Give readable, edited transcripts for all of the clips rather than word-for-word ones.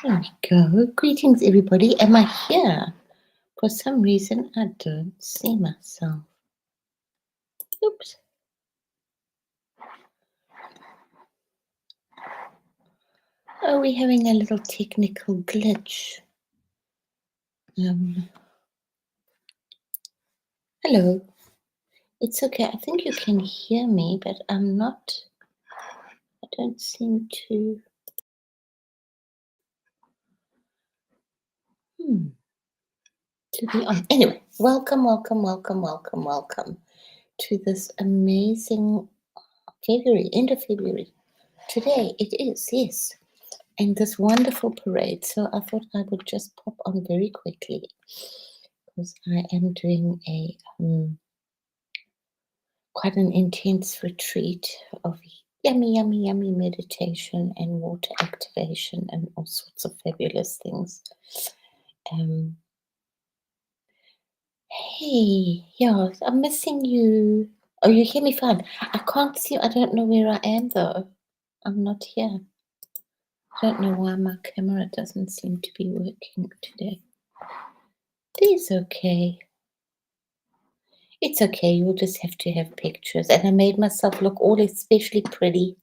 There we go. Greetings, everybody. Am I here? For some reason, I don't see myself. Oops. Oh, we're having a little technical glitch. Hello. It's okay. I think you can hear me, but I'm not. I don't seem to. To be on. Anyway, welcome to this amazing February, end of February. Today it is, yes. And this wonderful parade. So I thought I would just pop on very quickly because I am doing a quite an intense retreat of yummy meditation and water activation and all sorts of fabulous things. Hey, yeah, I'm missing you. Oh, you hear me fine? I can't see. I don't know where I am though. I'm not here. I don't know why my camera doesn't seem to be working today. It's okay. It's okay. You'll just have to have pictures. And I made myself look all especially pretty.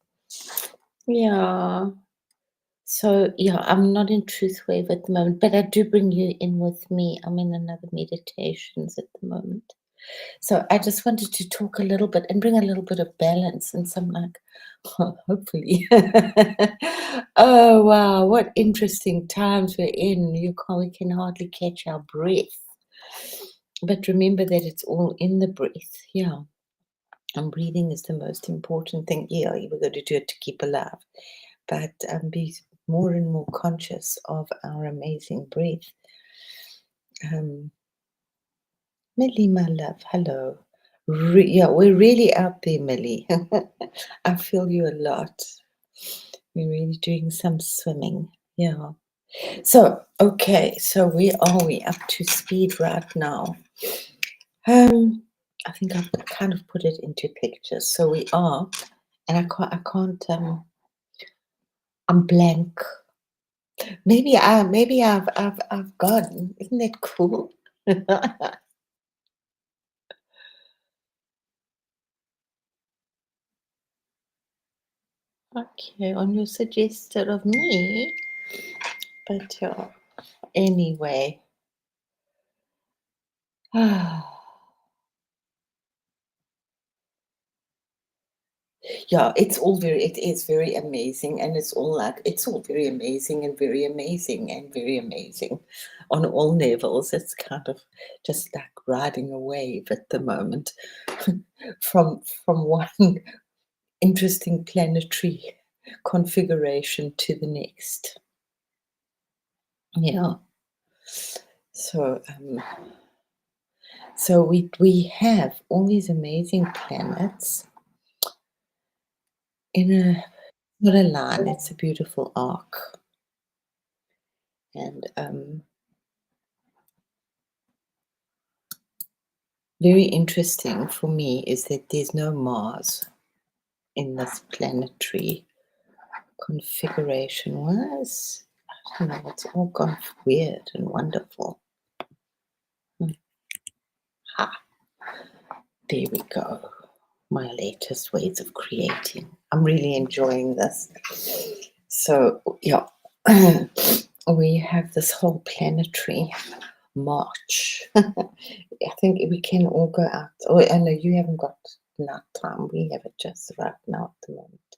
Yeah. So, yeah, I'm not in Truth Wave at the moment, but I do bring you in with me. I'm in another meditations at the moment. So I just wanted to talk a little bit and bring a little bit of balance and some hopefully. Oh, wow, what interesting times we're in. We can hardly catch our breath. But remember that it's all in the breath. Yeah. And breathing is the most important thing. Yeah, we've got to do it to keep alive. But be more and more conscious of our amazing breath. Millie, my love, hello. Yeah, we're really out there, Millie. I feel you a lot. We're really doing some swimming. Yeah. So, okay, so where are we? Up to speed right now. I think I've kind of put it into pictures. So we are, and I can't. I'm blank. Maybe I've gone. Isn't that cool? Okay, on your suggestion of me, but anyway. Yeah, it is very amazing, and it's all very amazing and very amazing and very amazing on all levels. It's kind of just like riding a wave at the moment from one interesting planetary configuration to the next. Yeah. So we have all these amazing planets in not a line, it's a beautiful arc. And very interesting for me is that there's no Mars in this planetary configuration. I don't know, it's all gone weird and wonderful. Ha! There we go. My latest ways of creating. I'm really enjoying this. So, yeah, we have this whole planetary march. I think we can all go out. Oh, I know you haven't got enough time. We have it just right now at the moment.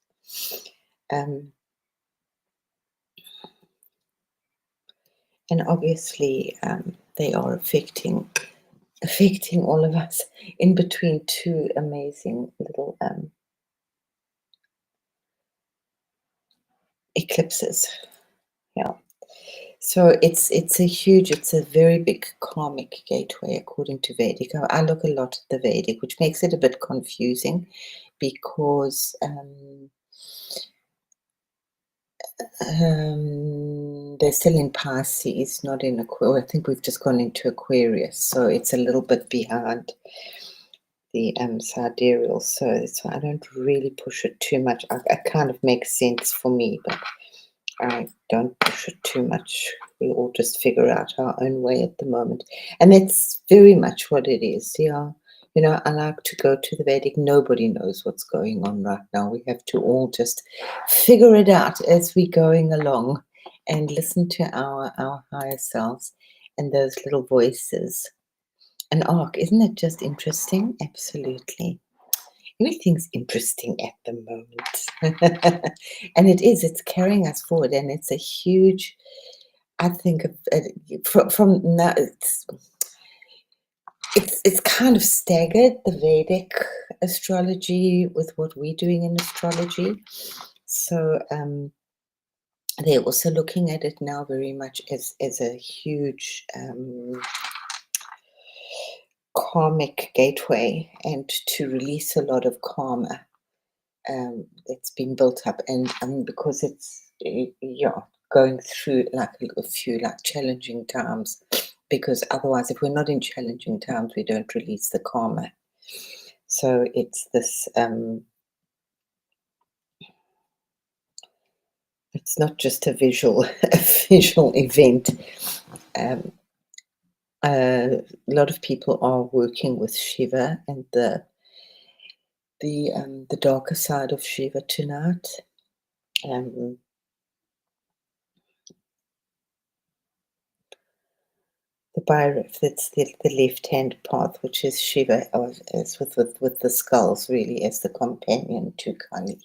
And obviously, they are affecting all of us in between two amazing little eclipses. Yeah. So it's a very big karmic gateway according to Vedic. I look a lot at the Vedic, which makes it a bit confusing because they're still in Pisces, not in Aquarius. I think we've just gone into Aquarius, so it's a little bit behind the sidereal. So I don't really push it too much. It kind of makes sense for me, but I don't push it too much. We all just figure out our own way at the moment. And that's very much what it is. Yeah. You know, I like to go to the Vedic. Nobody knows what's going on right now. We have to all just figure it out as we're going along and listen to our higher selves and those little voices. An arc, isn't it just interesting? Absolutely. Everything's interesting at the moment. And it's carrying us forward, and it's a huge, I think, from now, it's kind of staggered the Vedic astrology with what we're doing in astrology. So they're also looking at it now very much as a huge karmic gateway, and to release a lot of karma that's been built up, and because it's going through like a few like challenging times, because otherwise if we're not in challenging times we don't release the karma. So it's this it's not just a visual event. A lot of people are working with Shiva and the darker side of Shiva tonight. The Bhairav, that's the left-hand path, which is Shiva, as with the skulls really as the companion to Kali.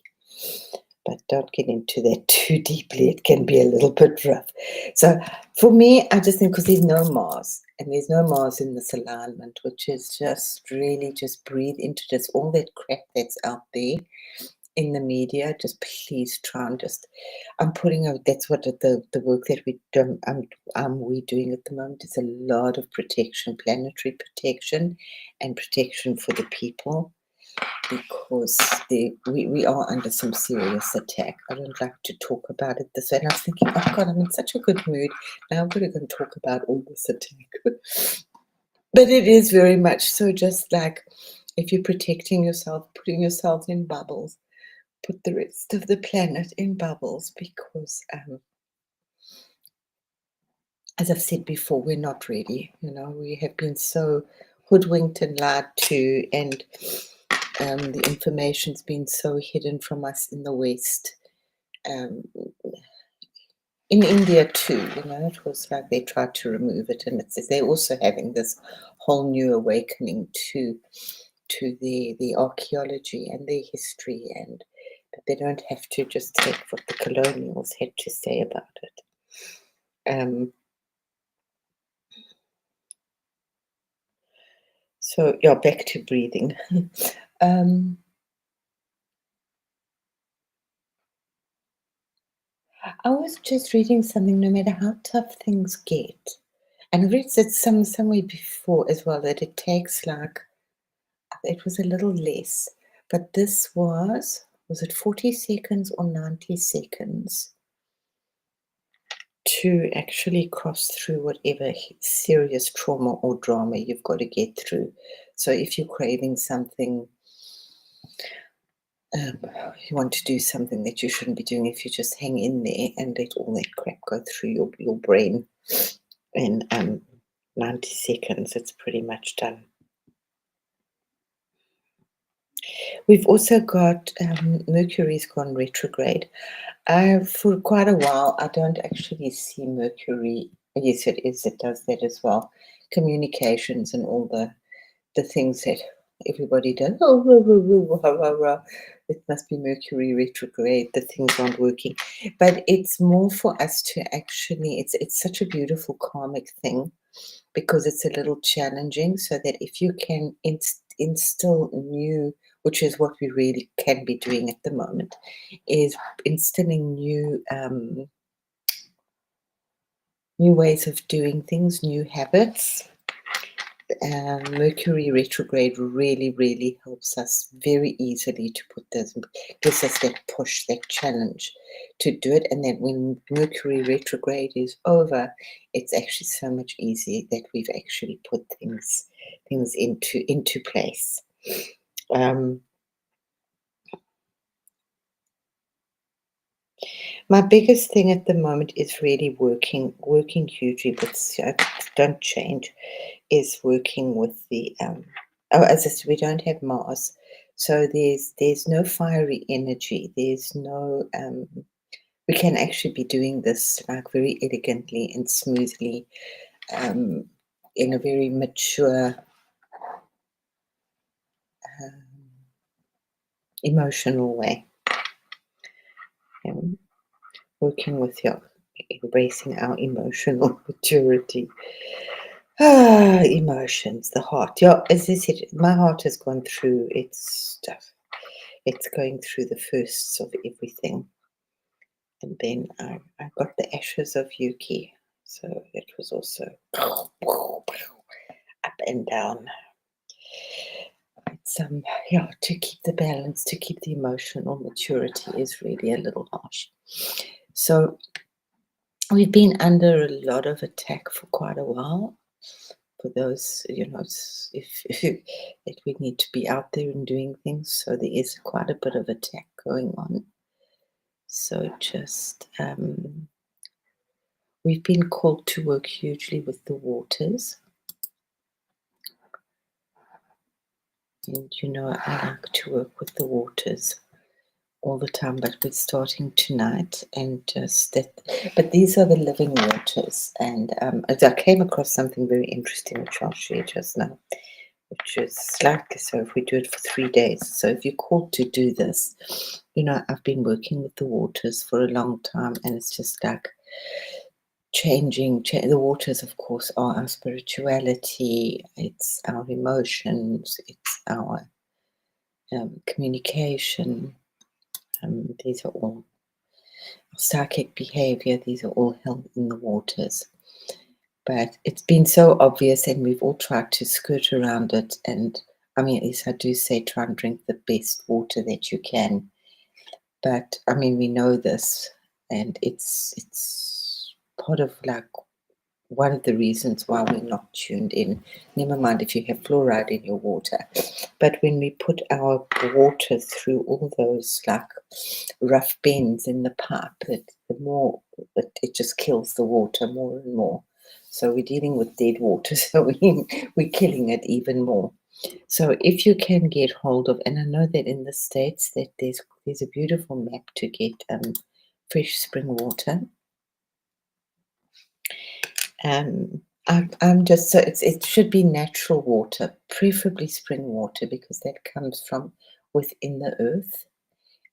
But don't get into that too deeply. It can be a little bit rough. So for me, I just think because there's no Mars, and there's no Mars in this alignment, which is just really just breathe into just all that crap that's out there in the media. Just please try and just, I'm putting out, that's what the work that we doing at the moment is a lot of protection, planetary protection and protection for the people, because we are under some serious attack. I don't like to talk about it this way, and I was thinking, oh God, I'm in such a good mood now, I'm going to talk about all this attack. But it is very much so, just like if you're protecting yourself, putting yourself in bubbles, put the rest of the planet in bubbles, because as I've said before, we're not ready. You know, we have been so hoodwinked and lied to, and the information's been so hidden from us in the West. In India too, you know, it was like they tried to remove it, and they're also having this whole new awakening to the archaeology and their history, and but they don't have to just take what the colonials had to say about it. So yeah, back to breathing. I was just reading something, no matter how tough things get, and I read that somewhere before as well, that it takes like, it was a little less, but this was it 40 seconds or 90 seconds to actually cross through whatever serious trauma or drama you've got to get through. So if you're craving something, you want to do something that you shouldn't be doing, if you just hang in there and let all that crap go through your brain in 90 seconds, it's pretty much done. We've also got Mercury's gone retrograde. For quite a while, I don't actually see Mercury. Yes, it is. It does that as well. Communications and all the things that everybody does. Oh, rah, rah, rah, rah, rah, rah. It must be Mercury retrograde. The things aren't working. But it's more for us to actually, it's such a beautiful karmic thing, because it's a little challenging, so that if you can instill new, which is what we really can be doing at the moment, is instilling new ways of doing things, new habits. Mercury retrograde really helps us very easily to put those, gives us that push, that challenge to do it. And then when Mercury retrograde is over, it's actually so much easier that we've actually put things into place. My biggest thing at the moment is really working hugely with, don't change, is working with the, oh, as I said, we don't have Mars, so there's no fiery energy, there's no, we can actually be doing this like very elegantly and smoothly, um, in a very mature, um, emotional way. Um, Working with your embracing our emotional maturity. Emotions, the heart. Yeah, as I said, my heart has gone through its stuff. It's going through the firsts of everything. And then I got the ashes of Yuki. So it was also up and down. It's yeah, to keep the balance, to keep the emotional maturity is really a little harsh. So we've been under a lot of attack for quite a while. For those, if that we need to be out there and doing things, so there is quite a bit of attack going on. So just we've been called to work hugely with the waters, and I like to work with the waters all the time, but we're starting tonight, and just that. But these are the living waters, and I came across something very interesting, which I'll share just now, which is like, so if we do it for 3 days, so if you're called to do this, I've been working with the waters for a long time, and it's just like changing. The waters, of course, are our spirituality, it's our emotions, it's our communication. These are all psychic behavior, these are all held in the waters. But it's been so obvious, and we've all tried to skirt around it. And I mean, at least I do say try and drink the best water that you can. But I mean, we know this, and it's part of like one of the reasons why we're not tuned in. Never mind if you have fluoride in your water. But when we put our water through all those like rough bends in the pipe, the more it just kills the water more and more. So we're dealing with dead water, so we're killing it even more. So if you can get hold of, and I know that in the States that there's a beautiful map to get fresh spring water. I'm just, so it should be natural water, preferably spring water, because that comes from within the earth,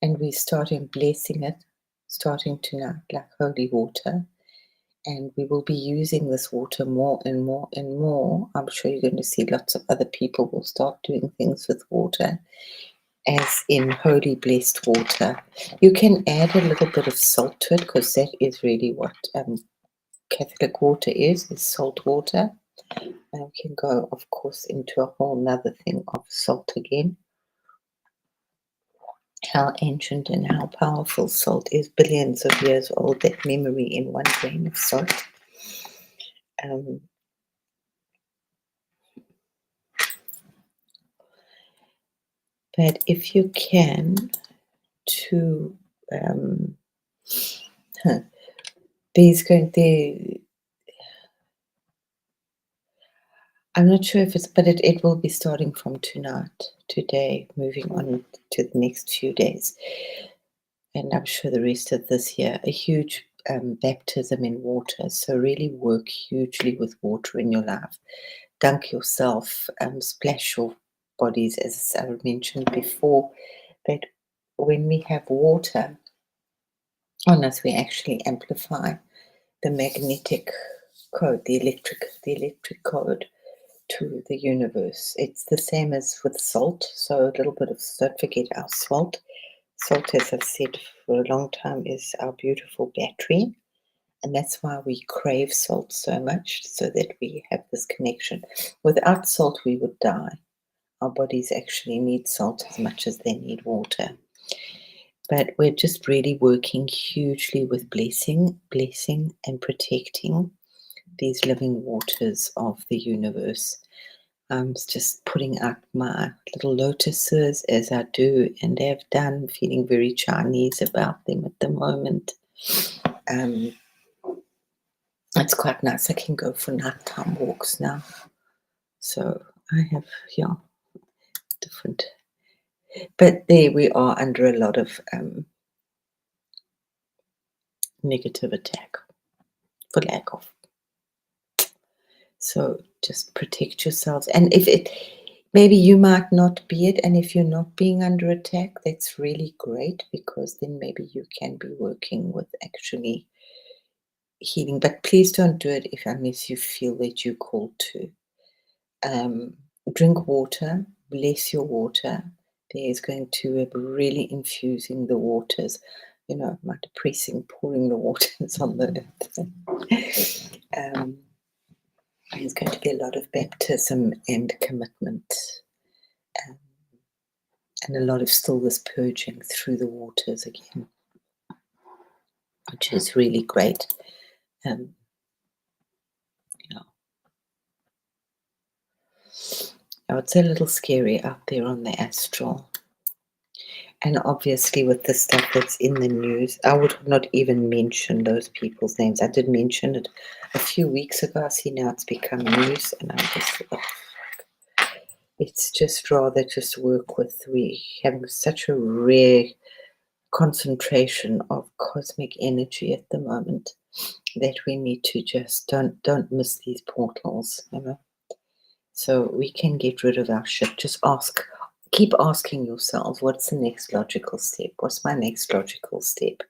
and we're starting blessing it, starting tonight, like holy water. And we will be using this water more and more and more. I'm sure you're going to see lots of other people will start doing things with water, as in holy blessed water. You can add a little bit of salt to it, because that is really what Catholic water is salt water. And we can go, of course, into a whole nother thing of salt again. How ancient and how powerful salt is, billions of years old, that memory in one grain of salt. But if you can, to I'm not sure if it's, but it will be starting from today, moving on to the next few days. And I'm sure the rest of this year, a huge baptism in water. So really work hugely with water in your life. Dunk yourself, splash your bodies, as I mentioned before, that when we have water on us, we actually amplify the magnetic code, the electric code to the universe. It's the same as with salt. So a little bit of, don't forget our salt. Salt, as I've said for a long time, is our beautiful battery. And that's why we crave salt so much, so that we have this connection. Without salt, we would die. Our bodies actually need salt as much as they need water. But we're just really working hugely with blessing and protecting these living waters of the universe. I'm just putting out my little lotuses as I do and have done, feeling very Chinese about them at the moment. It's quite nice. I can go for nighttime walks now. So I have, yeah, different. But there we are under a lot of negative attack, for lack of. So just protect yourselves. And if it, maybe you might not be it, and if you're not being under attack, that's really great, because then maybe you can be working with actually healing. But please don't do it if unless you feel that you're called to. Drink water, bless your water. There is going to really infusing the waters, my depressing pouring the waters on the earth. There's going to be a lot of baptism and commitment, and a lot of stillness purging through the waters again, which is really great. Now, it's a little scary out there on the astral. And obviously, with the stuff that's in the news, I would not even mention those people's names. I did mention it a few weeks ago. I see now it's become news, and I'm just, it's just rather just work with. We having such a rare concentration of cosmic energy at the moment that we need to just don't miss these portals, So we can get rid of our shit. Just keep asking yourself, what's the next logical step? What's my next logical step?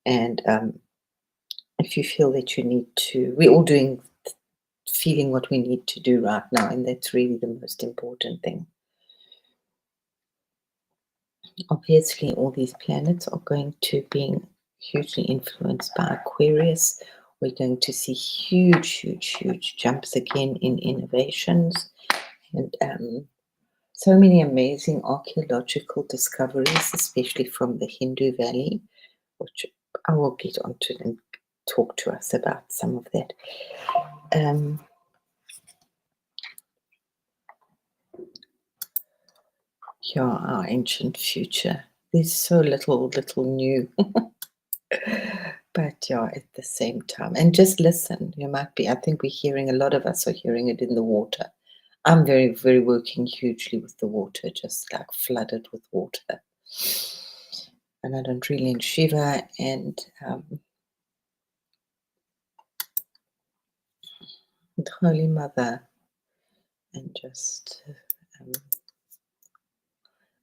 And if you feel that you need to, we're all feeling what we need to do right now, and that's really the most important thing. Obviously, all these planets are going to be hugely influenced by Aquarius. We're going to see huge jumps again in innovations, and so many amazing archaeological discoveries, especially from the Hindu Valley, which I will get onto and talk to us about some of that. Yeah, our ancient future. There's so little new. But yeah, at the same time, and just listen. I think a lot of us are hearing it in the water. I'm very working hugely with the water, just like flooded with water. And I don't really shiver, and the Holy Mother, and just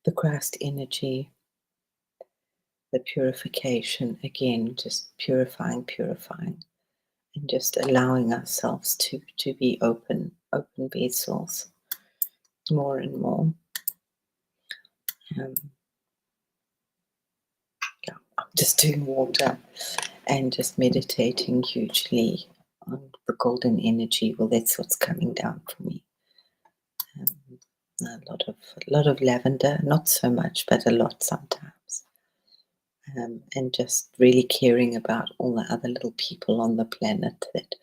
the Christ energy, the purification, again, just purifying, and just allowing ourselves to be open vessels more and more. I'm just doing water and just meditating hugely on the golden energy. Well, that's what's coming down for me. A lot of lavender, not so much, but a lot sometimes. And just really caring about all the other little people on the planet that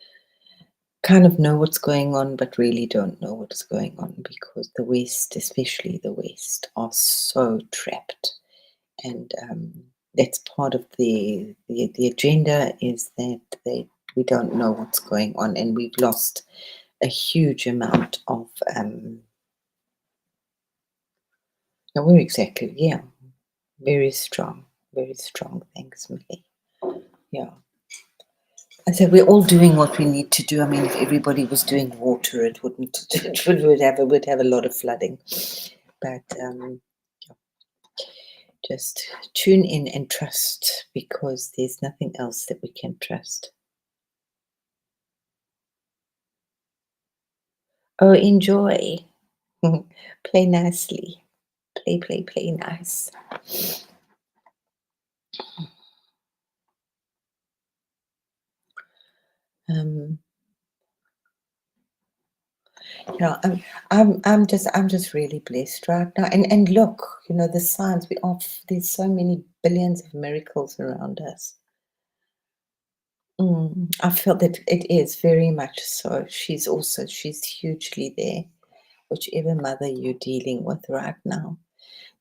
kind of know what's going on, but really don't know what's going on, because the West, especially the West, are so trapped. And that's part of the agenda, is that we don't know what's going on, and we've lost a huge amount of we're exactly, yeah, very strong, thanks, Millie. Yeah, I said we're all doing what we need to do. I mean, if everybody was doing water, it wouldn't would have a lot of flooding. But just tune in and trust, because there's nothing else that we can trust. Oh, enjoy. Play nicely. Play nice. I'm just really blessed right now. And look, the signs there's so many billions of miracles around us. I feel that it is very much so. She's hugely there, whichever mother you're dealing with right now.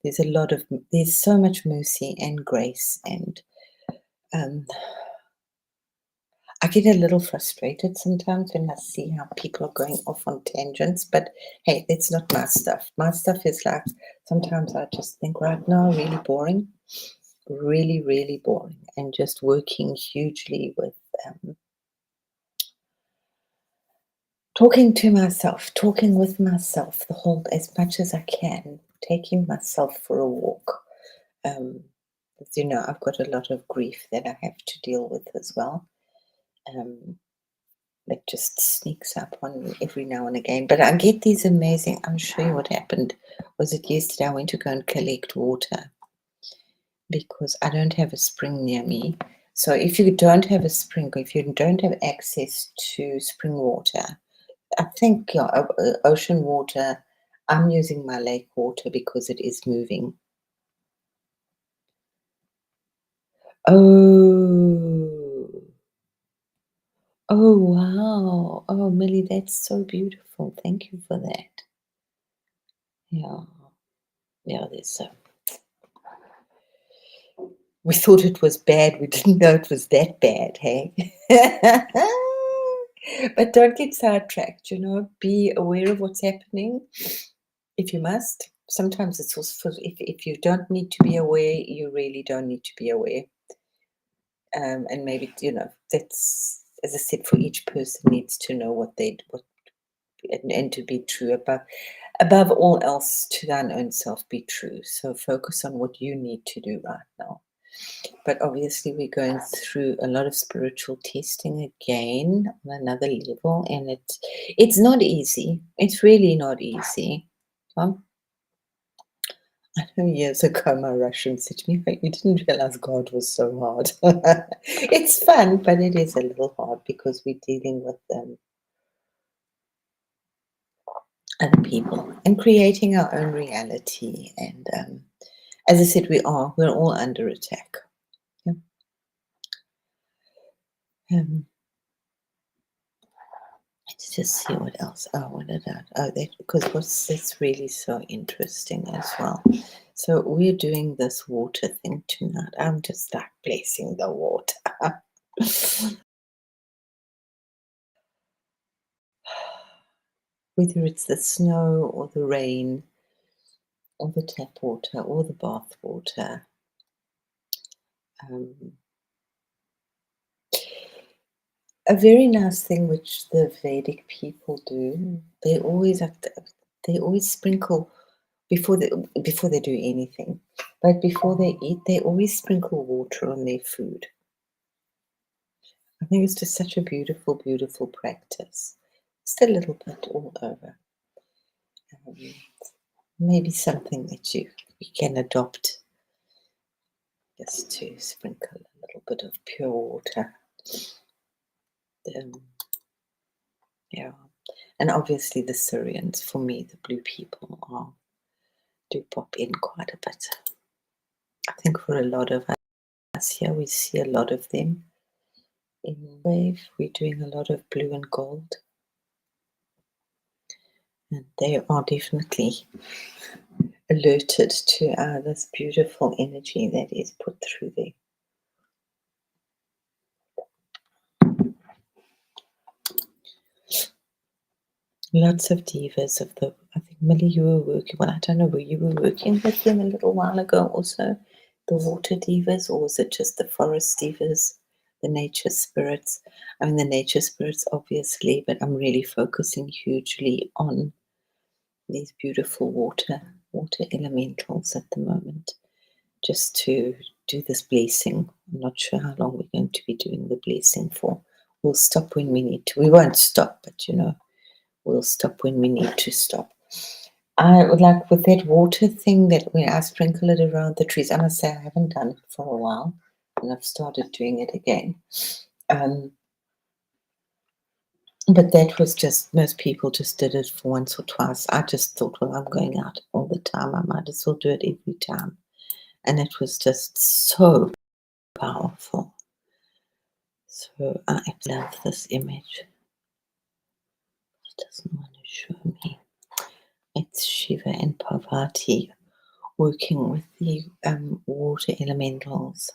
There's so much mercy and grace, and Um, I get a little frustrated sometimes when I see how people are going off on tangents, but hey, that's not my stuff. My stuff is like sometimes I just think right now really boring, really, really boring, and just working hugely with talking to myself, talking with myself the whole as much as I can, taking myself for a walk. As you know, I've got a lot of grief that I have to deal with as well. Um, that just sneaks up on me every now and again. But I get these amazing. I'll show you what happened. Was it yesterday? I went to go and collect water because I don't have a spring near me. So if you don't have a spring, or if you don't have access to spring water, I think ocean water. I'm using my lake water because it is moving. Oh, oh wow! Oh, Millie, that's so beautiful. Thank you for that. Yeah, yeah. There's a. We thought it was bad. We didn't know it was that bad. Hey. But don't get sidetracked. Be aware of what's happening if you must. Sometimes it's also if you don't need to be aware, you really don't need to be aware. And maybe that's, as I said, for each person needs to know what and to be true above all else, to thine own self be true. So focus on what you need to do right now. But obviously we're going through a lot of spiritual testing again on another level, and it's not easy. It's really not easy. I know years ago my Russian said to me, "But you didn't realize God was so hard." It's fun, but it is a little hard because we're dealing with other people and creating our own reality. And as I said, we're all under attack. Yeah. Let's just see what else. Oh, what did that? Oh, that's really so interesting as well. So we're doing this water thing tonight. I'm just like blessing the water. Whether it's the snow or the rain or the tap water or the bath water. A very nice thing which the Vedic people do, they always sprinkle before they do anything. But before they eat, they always sprinkle water on their food. I think it's just such a beautiful, beautiful practice. Just a little bit all over. Maybe something that you can adopt, just to sprinkle a little bit of pure water. Yeah. And obviously the Syrians, for me, the blue people do pop in quite a bit. I think for a lot of us here, we see a lot of them in wave. We're doing a lot of blue and gold. And they are definitely alerted to this beautiful energy that is put through there. Lots of divas I think Millie, you were working, well, I don't know, you were working with them a little while ago also, the water divas, or was it just the forest divas, the nature spirits? I mean, the nature spirits, obviously, but I'm really focusing hugely on these beautiful water elementals at the moment, just to do this blessing. I'm not sure how long we're going to be doing the blessing for. We'll stop when we need to. We won't stop, but we'll stop when we need to stop. I would like, with that water thing that when I sprinkle it around the trees, I must say I haven't done it for a while, and I've started doing it again. But that was just, most people just did it for once or twice. I just thought, well, I'm going out all the time. I might as well do it every time. And it was just so powerful. So I love this image. It doesn't want to show me. It's Shiva and Parvati working with the water elementals.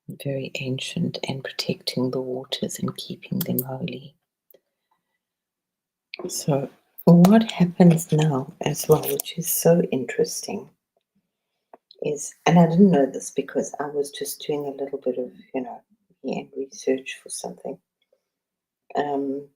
very ancient, and protecting the waters and keeping them holy. So, what happens now as well, which is so interesting, is, and I didn't know this because I was just doing a little bit of, research for something. Um,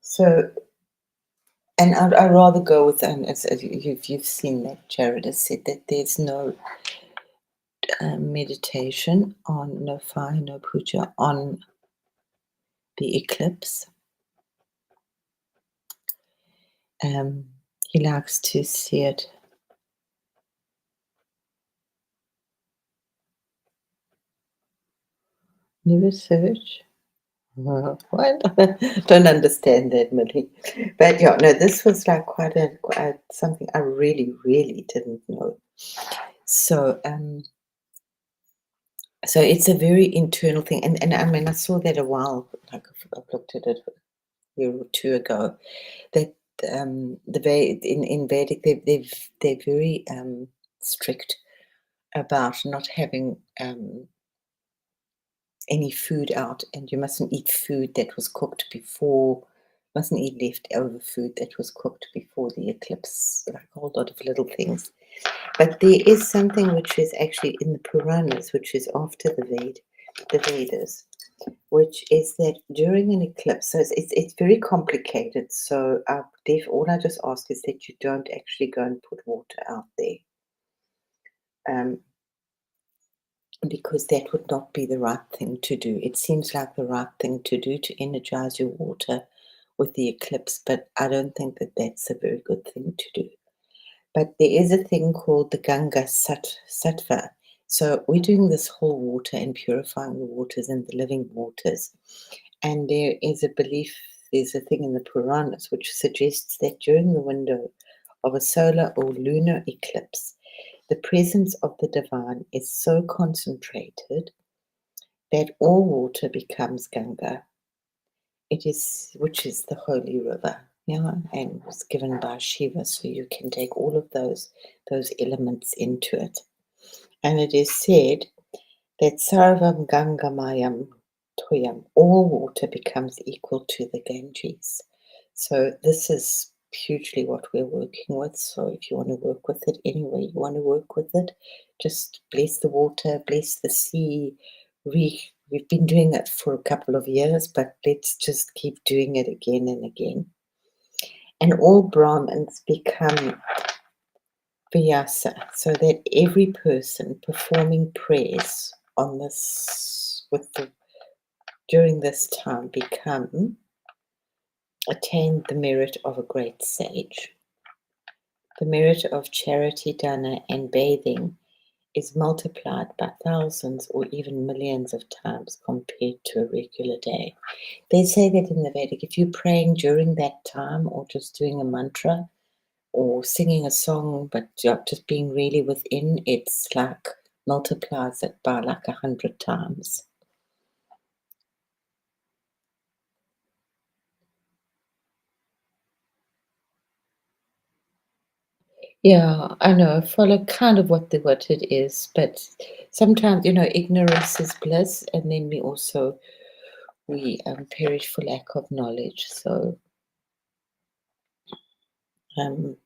so, and I'd rather go with, as you've seen that Jared has said that there's no meditation on, no fire, no puja on the eclipse. Um, he likes to see it. Never search. What? Don't understand that, Millie. But yeah, no, this was like quite something I really, really didn't know. So, so it's a very internal thing, and I mean, I saw that a while, like I've looked at it a year or two ago. That in Vedic they're very strict about not having any food out, and you mustn't eat food that was cooked before, mustn't eat leftover food that was cooked before the eclipse, like a whole lot of little things. But there is something which is actually in the Puranas, which is after the Vedas, which is that during an eclipse, so it's very complicated. So all I just ask is that you don't actually go and put water out there. Um, because that would not be the right thing to do. It seems like the right thing to do to energize your water with the eclipse, but I don't think that that's a very good thing to do. But there is a thing called the Ganga Sattva. So we're doing this whole water and purifying the waters and the living waters. And there is a belief, there's a thing in the Puranas which suggests that during the window of a solar or lunar eclipse, the presence of the divine is so concentrated that all water becomes Ganga. It is, which is the holy river, and was given by Shiva, so you can take all of those elements into it. And it is said that Sarvam Gangamayam Toyam, all water becomes equal to the Ganges. So this is hugely what we're working with. So if you want to work with it any way you want to work with it, just bless the water, bless the sea. We've been doing it for a couple of years, but let's just keep doing it again and again. And all Brahmins become Vyasa, so that every person performing prayers on this during this time attain the merit of a great sage. The merit of charity, dana, and bathing is multiplied by thousands or even millions of times compared to a regular day. They say that in the Vedic, if you're praying during that time or just doing a mantra or singing a song, but just being really within, it's like multiplies it by like 100 times. Yeah, I know. Follow kind of what it is, but sometimes ignorance is bliss, and then we perish for lack of knowledge. So um,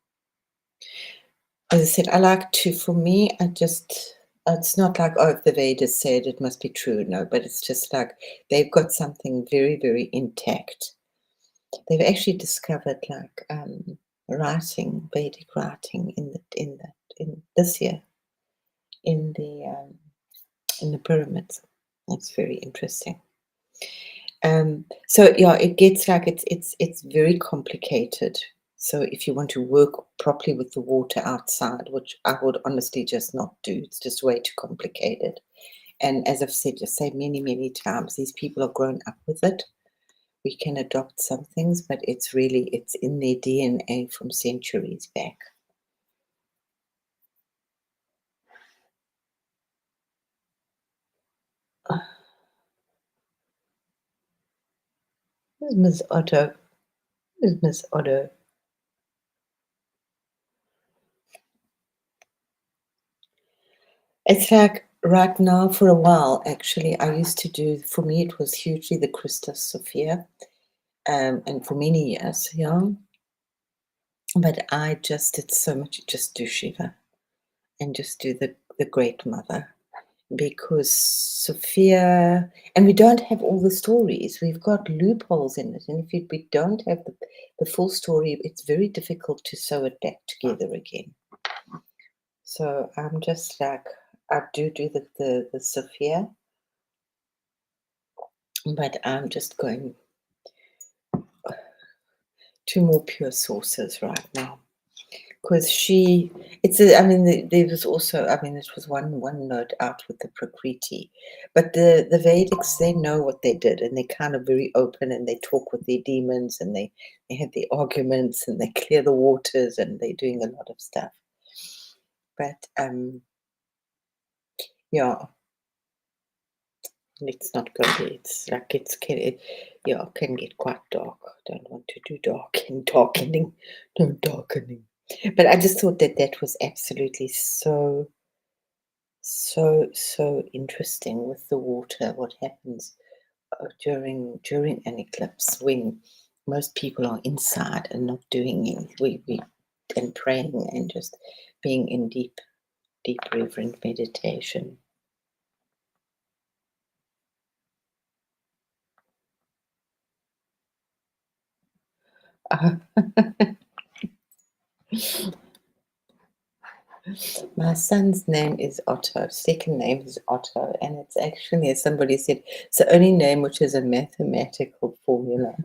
as I said, I like to. For me, it's not like, oh, if the Vedas said it must be true. No, but it's just like they've got something very very intact. They've actually discovered like writing, Vedic writing in this year in the pyramids. That's very interesting. So yeah, it gets like it's very complicated. So if you want to work properly with the water outside, which I would honestly just not do, it's just way too complicated. And as I've said, just say many, many times, these people have grown up with it. We can adopt some things, but it's in their DNA from centuries back. Who's Miss Otto? Who's Miss Otto? It's like right now for a while, actually, I used to do, for me, it was hugely the Christus Sophia, and for many years, yeah. But I just did so much, just do Shiva and just do the Great Mother, because Sophia, and we don't have all the stories. We've got loopholes in it, and if we don't have the full story, it's very difficult to sew it back together again. So I'm just like, I do the Sophia, but I'm just going to more pure sources right now. Because I mean, there was also, I mean, it was one note out with the Prakriti, but the Vedics, they know what they did, and they're kind of very open, and they talk with their demons, and they have their arguments, and they clear the waters, and they're doing a lot of stuff. But yeah, let's not go there. It's like yeah, it can get quite dark. I don't want to do darkening, no darkening. But I just thought that was absolutely so interesting with the water. What happens during an eclipse when most people are inside and not doing anything, we and praying and just being in deep reverent meditation. My son's name is Otto. Second name is Otto, and it's actually, as somebody said, it's the only name which is a mathematical formula.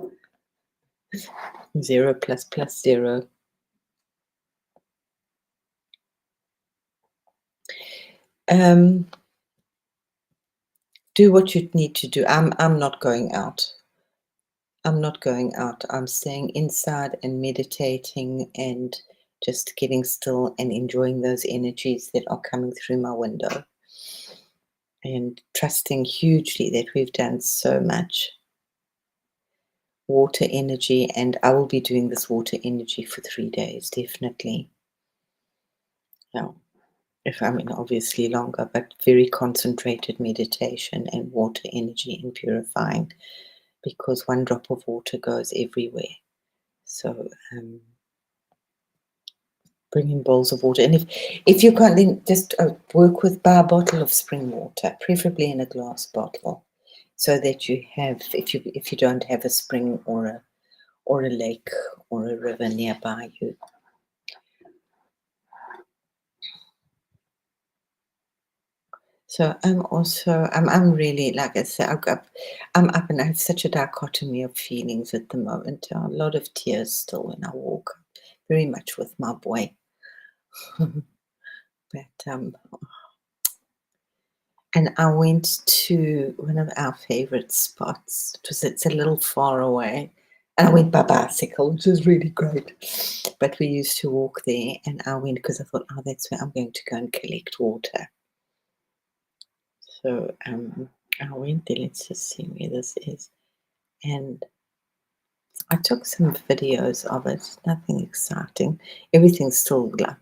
0 plus 0. Do what you need to do. I'm not going out. I'm not going out. I'm staying inside and meditating and just getting still and enjoying those energies that are coming through my window, and trusting hugely that we've done so much water energy, and I will be doing this water energy for 3 days, definitely. Yeah. If I mean, obviously longer, but very concentrated meditation and water energy and purifying, because one drop of water goes everywhere. So bring in bowls of water, and if you can't, then just work with buy a bottle of spring water, preferably in a glass bottle, so that you have, if you don't have a spring or a lake or a river nearby you. So I'm really, like I said, I'm up, and I have such a dichotomy of feelings at the moment. A lot of tears still when I walk, very much with my boy. But and I went to one of our favorite spots. It's a little far away, and I went by bicycle, which is really great. But we used to walk there, and I went because I thought, oh, that's where I'm going to go and collect water. So I went there. Let's just see where this is, and I took some videos of it. Nothing exciting. Everything's still like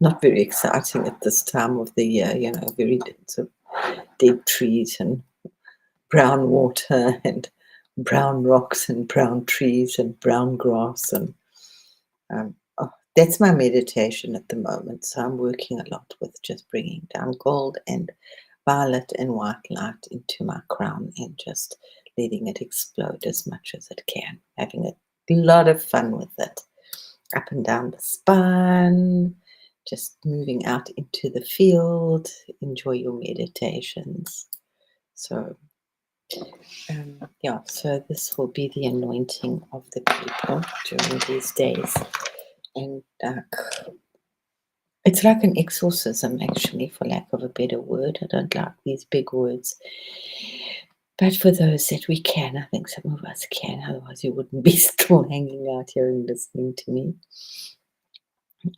not very exciting at this time of the year. You know, very sort of dead trees and brown water and brown rocks and brown trees and brown grass, and that's my meditation at the moment. So I'm working a lot with just bringing down gold and violet and white light into my crown and just letting it explode as much as it can, having a lot of fun with it, up and down the spine, just moving out into the field. Enjoy your meditations. So yeah, so this will be the anointing of the people during these days, and it's like an exorcism, actually, for lack of a better word. I don't like these big words, but for those that we can, I think some of us can, otherwise you wouldn't be still hanging out here and listening to me.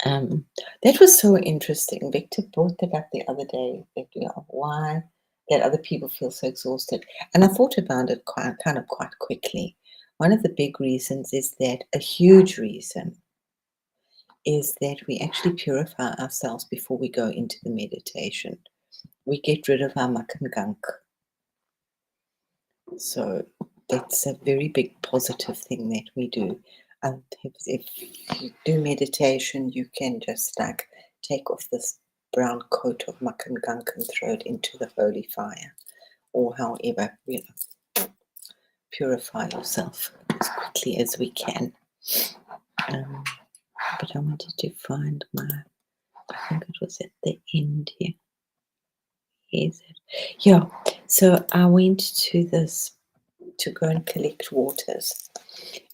That was so interesting. Victor brought that up the other day, that, you know, why that other people feel so exhausted. And I thought about it quite quickly. one of the big reasons is that a huge reason is that we actually purify ourselves before we go into the meditation. We get rid of our muck and gunk. So that's a very big positive thing that we do. If you do meditation, you can just like take off this brown coat of muck and gunk and throw it into the holy fire, or however, purify yourself as quickly as we can. But I wanted to find I think it was at the end here. Is it? Yeah. So I went to to go and collect waters,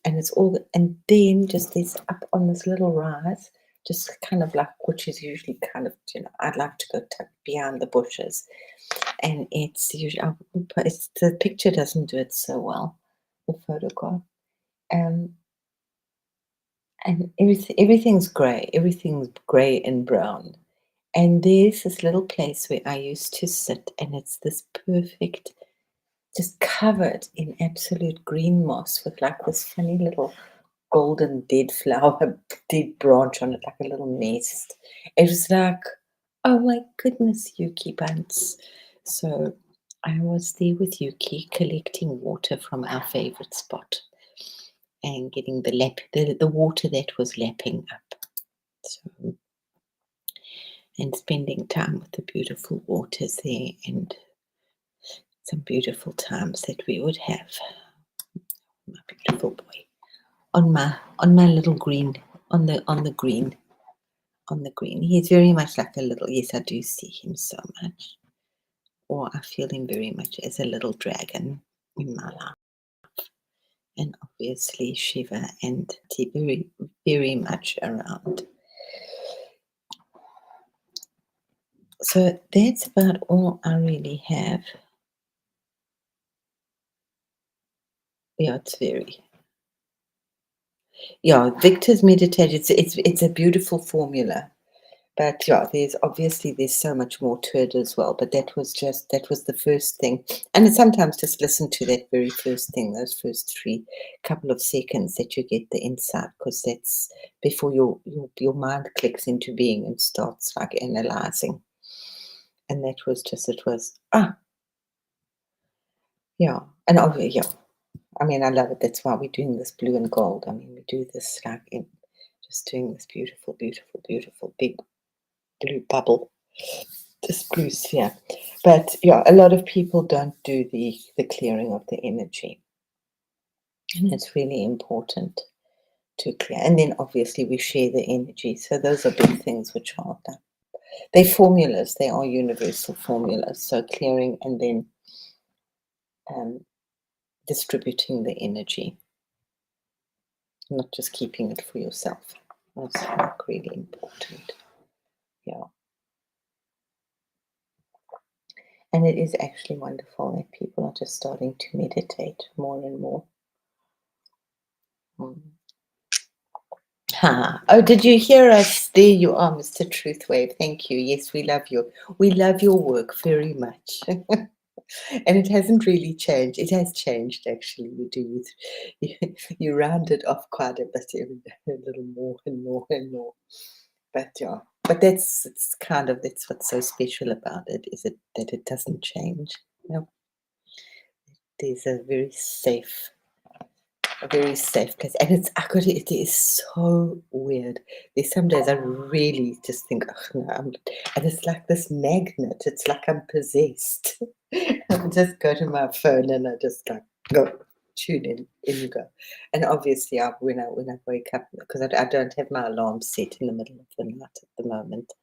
and it's all, and then just this up on this little rise, just kind of like, which is usually kind of, I'd like to go tuck behind the bushes, and it's usually, the picture doesn't do it so well, the photograph, um, and everything's grey and brown, and there's this little place where I used to sit, and it's this perfect, just covered in absolute green moss with like this funny little golden dead flower, dead branch on it, like a little nest. It was like, oh my goodness, Yuki Bunts. So I was there with Yuki collecting water from our favorite spot and getting the water that was lapping up. So, and spending time with the beautiful waters there, and some beautiful times that we would have. My beautiful boy. On my little green, on the green, on the green. He's very much like a little, yes, I do see him so much. Or I feel him very much as a little dragon in my life. And obviously Shiva and Ti very, very much around. So that's about all I really have. Yeah, it's very. Yeah, Victor's meditation. It's a beautiful formula. But yeah, there's so much more to it as well. But that was the first thing. And it's sometimes just listen to that very first thing, those first three couple of seconds that you get the insight, because that's before your mind clicks into being and starts like analyzing. And that was yeah. And yeah. I mean, I love it. That's why we're doing this blue and gold. I mean, we do this like just doing this beautiful, beautiful, beautiful big blue bubble, this blue sphere. But yeah, a lot of people don't do the clearing of the energy, and it's really important to clear. And then obviously we share the energy. So those are big things which are done. They're formulas. They are universal formulas. So clearing and then distributing the energy, not just keeping it for yourself. That's like really important. Yeah. And it is actually wonderful that people are just starting to meditate more and more. Oh, did you hear us? There you are, Mr. Truthwave. Thank you. Yes, we love you. We love your work very much. And it hasn't really changed. It has changed, actually. You round it off quite a bit every day, a little more and more and more. But yeah, but that's what's so special about it, is that it doesn't change. There's a very safe place, and it is so weird. There's some days I really just think, oh no, and it's like this magnet. It's like I'm possessed. I just go to my phone and I just like go tune in you go. And obviously, when I wake up, because I don't have my alarm set in the middle of the night at the moment.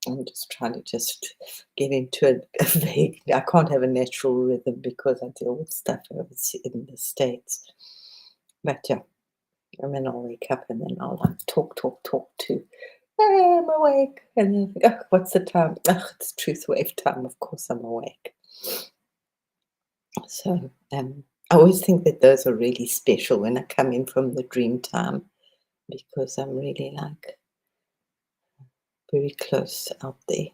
I'm just trying to just get into a vague. I can't have a natural rhythm because I deal with stuff in the States. But yeah, and then I'll wake up and then I'll like talk to, "Hey, I'm awake." And then, oh, what's the time? Oh, it's truth wave time. Of course, I'm awake. So I always think that those are really special when I come in from the dream time, because I'm really like very close out there.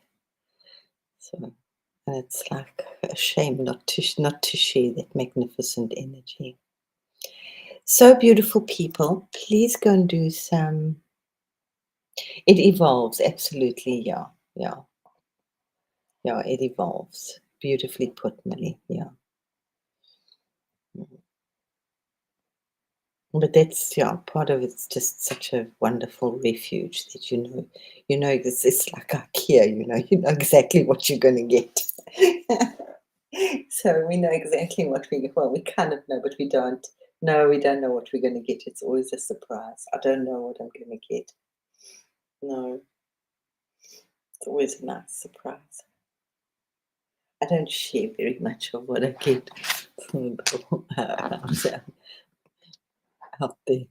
So, and it's like a shame not to share that magnificent energy. So beautiful people, please go and do some. It evolves, absolutely, yeah, yeah, yeah, it evolves. Beautifully put, Millie, yeah. Mhm. But that's, yeah, part of it's just such a wonderful refuge that it's like IKEA, you know exactly what you're gonna get. So we know exactly we kind of know, but we don't. No, we don't know what we're gonna get. It's always a surprise. I don't know what I'm gonna get. No, it's always a nice surprise. I don't share very much of what I get from out there.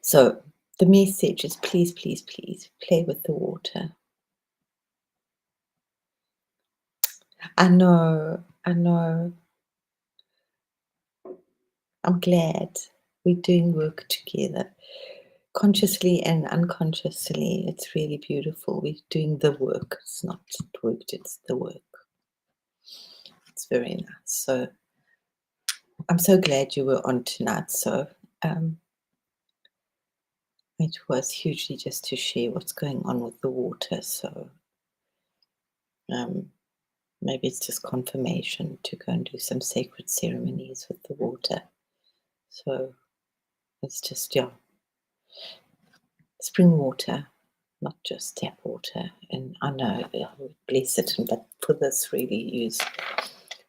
So the message is please, please, please play with the water. I know, I know. I'm glad we're doing work together, consciously and unconsciously. It's really beautiful. We're doing the work. It's not work, it's the work. It's very nice. So I'm so glad you were on tonight. So it was hugely just to share what's going on with the water. So maybe it's just confirmation to go and do some sacred ceremonies with the water. So it's just, yeah, spring water, not just tap water. And I know, yeah, we bless it, but for this, really use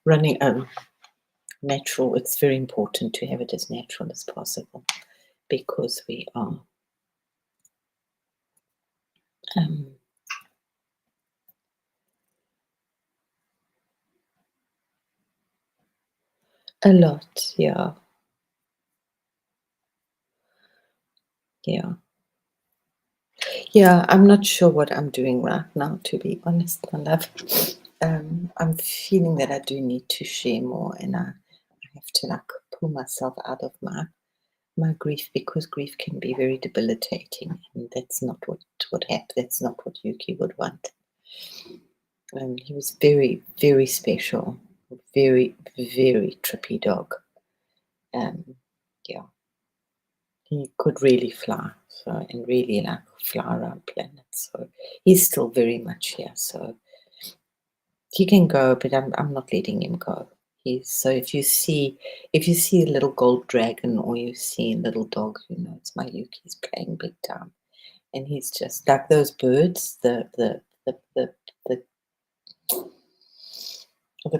running natural. It's very important to have it as natural as possible because we are a lot, yeah, yeah. Yeah, I'm not sure what I'm doing right now, to be honest, my love. I'm feeling that I do need to share more, and I have to like pull myself out of my grief because grief can be very debilitating, and that's not what happened. That's not what Yuki would want. He was very, very special, very, very trippy dog. Yeah, he could really fly, so and really like fly around planets. So he's still very much here. So he can go, but I'm not letting him go. So if you see a little gold dragon or you see a little dog, it's my Yuki. He's playing big time, and he's just like those birds, the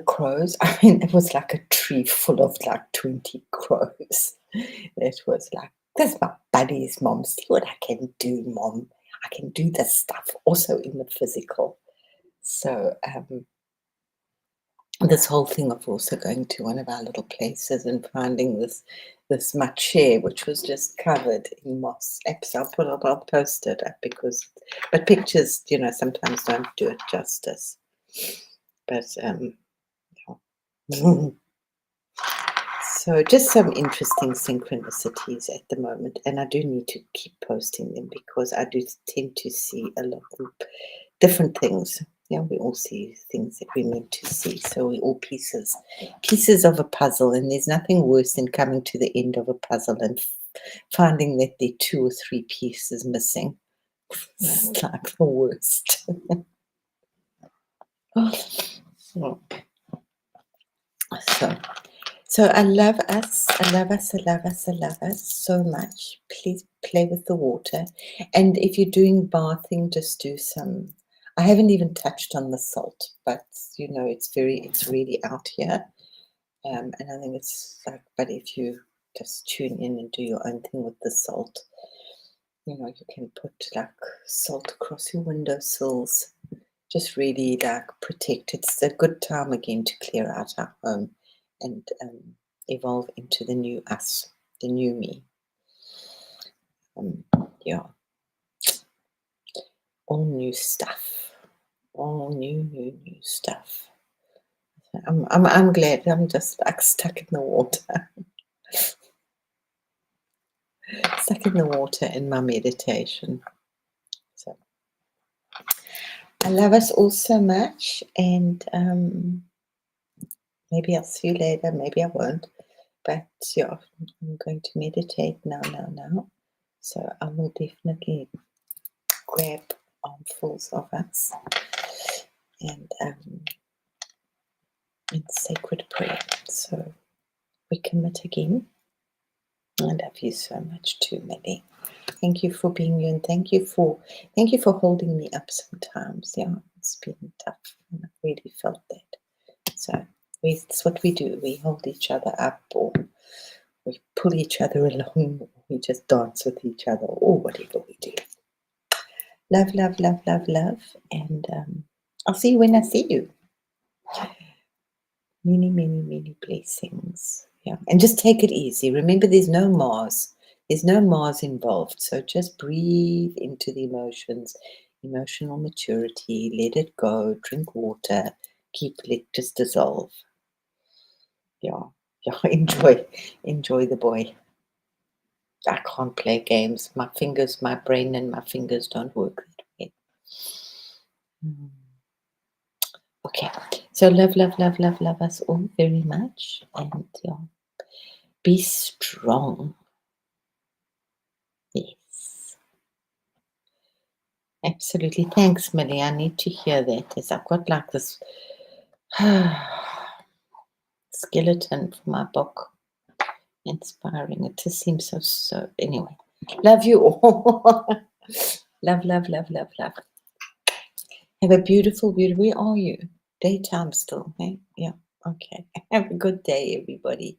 crows. I mean, it was like a tree full of like 20 crows. It was like, "This is my buddies, Mom. See what I can do, Mom. I can do this stuff also in the physical." So this whole thing of also going to one of our little places and finding this mache, which was just covered in moss. I'll post it up but pictures, sometimes don't do it justice. But yeah. So just some interesting synchronicities at the moment, and I do need to keep posting them because I do tend to see a lot of different things. Yeah, we all see things that we're meant to see. So we're all pieces of a puzzle, and there's nothing worse than coming to the end of a puzzle and finding that there are 2 or 3 pieces missing. It's like the worst. Oh, so I love us. I love us. I love us. I love us so much. Please play with the water. And if you're doing bathing, just do some. I haven't even touched on the salt, but it's really out here. And I think it's like, but if you just tune in and do your own thing with the salt, you can put like salt across your windowsills. Just really like protect. It's a good time again to clear out our home and evolve into the new us, the new me. Yeah, all new stuff, all new stuff. I'm glad. I'm just like stuck in the water, stuck in the water in my meditation. So I love us all so much, and maybe I'll see you later. Maybe I won't. But yeah, I'm going to meditate now. So I will definitely grab armfuls of us and in sacred prayer. So we commit again. I love you so much too, Millie. Thank you for being you, and thank you for holding me up sometimes. Yeah, it's been tough, and I've really felt that. So it's what we do. We hold each other up, or we pull each other along, or we just dance with each other, or whatever we do. Love, love, love, love, love, and I'll see you when I see you. Many, many, many blessings. Yeah, and just take it easy. Remember, there's no Mars. There's no Mars involved. So just breathe into the emotions, emotional maturity. Let it go. Drink water. Let it just dissolve. Yeah. Enjoy the boy. I can't play games. My brain and my fingers don't work that way. Okay, so love us all very much, and yeah, be strong. Yes, absolutely. Thanks, Millie. I need to hear that, as I've got like this skeleton for my book. Inspiring. It just seems so. Anyway, love you all. love. Have a beautiful. Where are you? Daytime still, hey? Yeah. Okay. Have a good day, everybody.